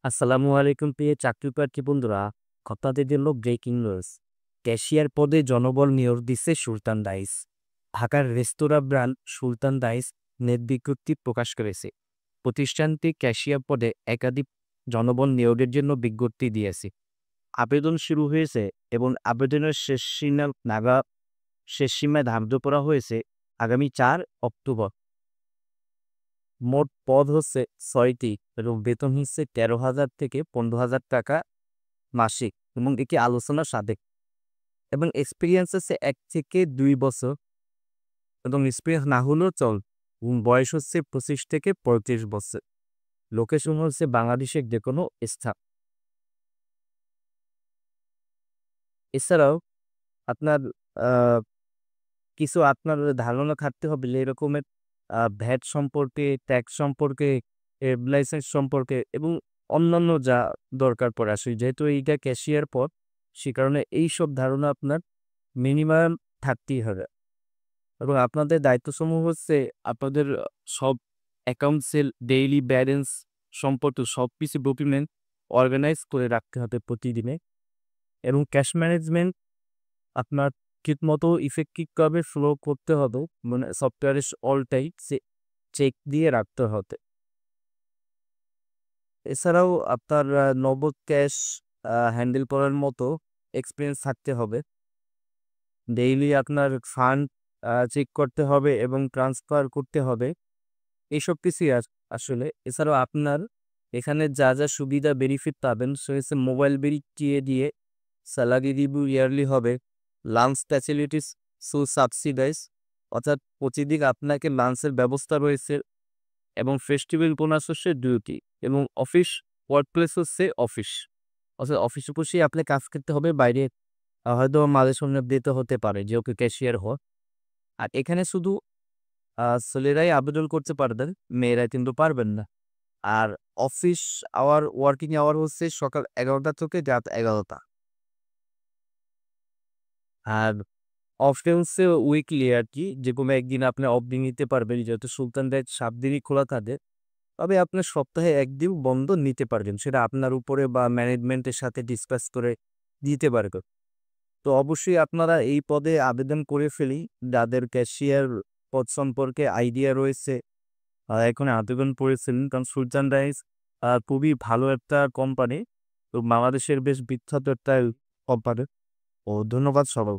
আসসালামু আলাইকুম প্রিয় চাকরিপ্রার্থী বন্ধুরা। আপনাদের জন্য ব্রেকিং নিউজ। ক্যাশিয়ার পদে জনবল নিয়োগ দিচ্ছে সুলতান ডাইস। ঢাকার রেস্তোরাঁ ব্র্যান্ড সুলতান ডাইস নেট বিজ্ঞপ্তি প্রকাশ করেছে। প্রতিষ্ঠানটি ক্যাশিয়ার পদে একাধিক জনবল নিয়োগের জন্য বিজ্ঞপ্তি দিয়েছে। আবেদন শুরু হয়েছে এবং আবেদনের শেষ সীমায় ধার্য করা হয়েছে আগামী 4 অক্টোবর। মোট পদ হচ্ছে 6টি এবং বেতন হচ্ছে 13,000 থেকে 15,000 টাকা মাসিক এবং এটি আলোচনা সাপেক্ষ এবং এক্সপিরিয়েন্স আছে 1 থেকে 2 বছর এবং এক্সপিরিয়েন্স না হলেও চল এবং বয়স হচ্ছে 25 থেকে 35 বছর। লোকেশন হচ্ছে বাংলাদেশের যে কোনো স্থান। এছাড়াও আপনার আহ, কিছু আপনার ধারণা থাকতে হবে যে এরকমের ভ্যাট সম্পর্কে, ট্যাক্স সম্পর্কে, লাইসেন্স সম্পর্কে এবং অন্যান্য যা দরকার পড়ে আসলে যেহেতু এইটা ক্যাশিয়ার পদ, সে কারণে এইসব ধারণা আপনার মিনিমাম থাকতেই হবে এবং আপনাদের দায়িত্বসমূহ হচ্ছে আপনাদের সব অ্যাকাউন্টসের ডেইলি ব্যালেন্স সম্পর্কে সব কিছু ডকুমেন্ট অর্গানাইজ করে রাখতে হবে প্রতিদিনে এবং ক্যাশ ম্যানেজমেন্ট আপনার ঠিকমতো ইফেক্টিভভাবে ফ্লো করতে হবে, মানে সফটওয়্যারের অলটাই চেক দিয়ে রাখতে হবে। এছাড়াও আপনার নগদ ক্যাশ হ্যান্ডেল করার মতো এক্সপিরিয়েন্স থাকতে হবে। ডেইলি আপনার ফান্ড চেক করতে হবে এবং ট্রান্সফার করতে হবে। এইসব কিছুই আসলে এছাড়াও আপনার এখানে যা যা সুবিধা বেনিফিট পাবেন সে হচ্ছে মোবাইল বিল দিয়ে স্যালারি রিভিউ ইয়ারলি হবে, লাঞ্চ ফ্যাসিলিটিস সাবসিডাইজ অর্থাৎ প্রতিদিন আপনাকে লাঞ্চের ব্যবস্থা রয়েছে এবং ফেস্টিভ্যাল বোনাস হচ্ছে ডিউটি এবং অফিস ওয়ার্ক প্লেস হচ্ছে অফিস, অর্থাৎ অফিসে বসেই আপনি কাজ করতে হবে। বাইরে হয়তো মাঝে সামনে দিতে হতে পারে যে ওকে ক্যাশিয়ার হওয়া। আর এখানে শুধু ছেলেরাই আবেদন করতে পারবেন, মেয়েরা কিন্তু পারবেন না। আর অফিস ওয়ার্কিং আওয়ার হচ্ছে সকাল 11টা থেকে রাত 11টা। আর অফডে হচ্ছে উইকলি আর কি, যে কোনো একদিন আপনি অফ দিন নিতে পারবেন, যেহেতু সুলতান ডাইট 7 দিনই খোলা থাকে। তবে আপনার সপ্তাহে একদিন বন্ধ নিতে পারবেন, সেটা আপনার উপরে বা ম্যানেজমেন্টের সাথে ডিসকাস করে দিতে পারবেন। তো অবশ্যই আপনারা এই পদে আবেদন করে ফেলি যাদের ক্যাশিয়ার পদ সম্পর্কে আইডিয়া রয়েছে, এখন আবেদন করেছিলেন, কারণ সুলতান রাইস খুবই ভালো একটা কোম্পানি, তো বাংলাদেশের বেশ বিখ্যাত একটা কোম্পানি। ও ধন্যবাদ সবাই।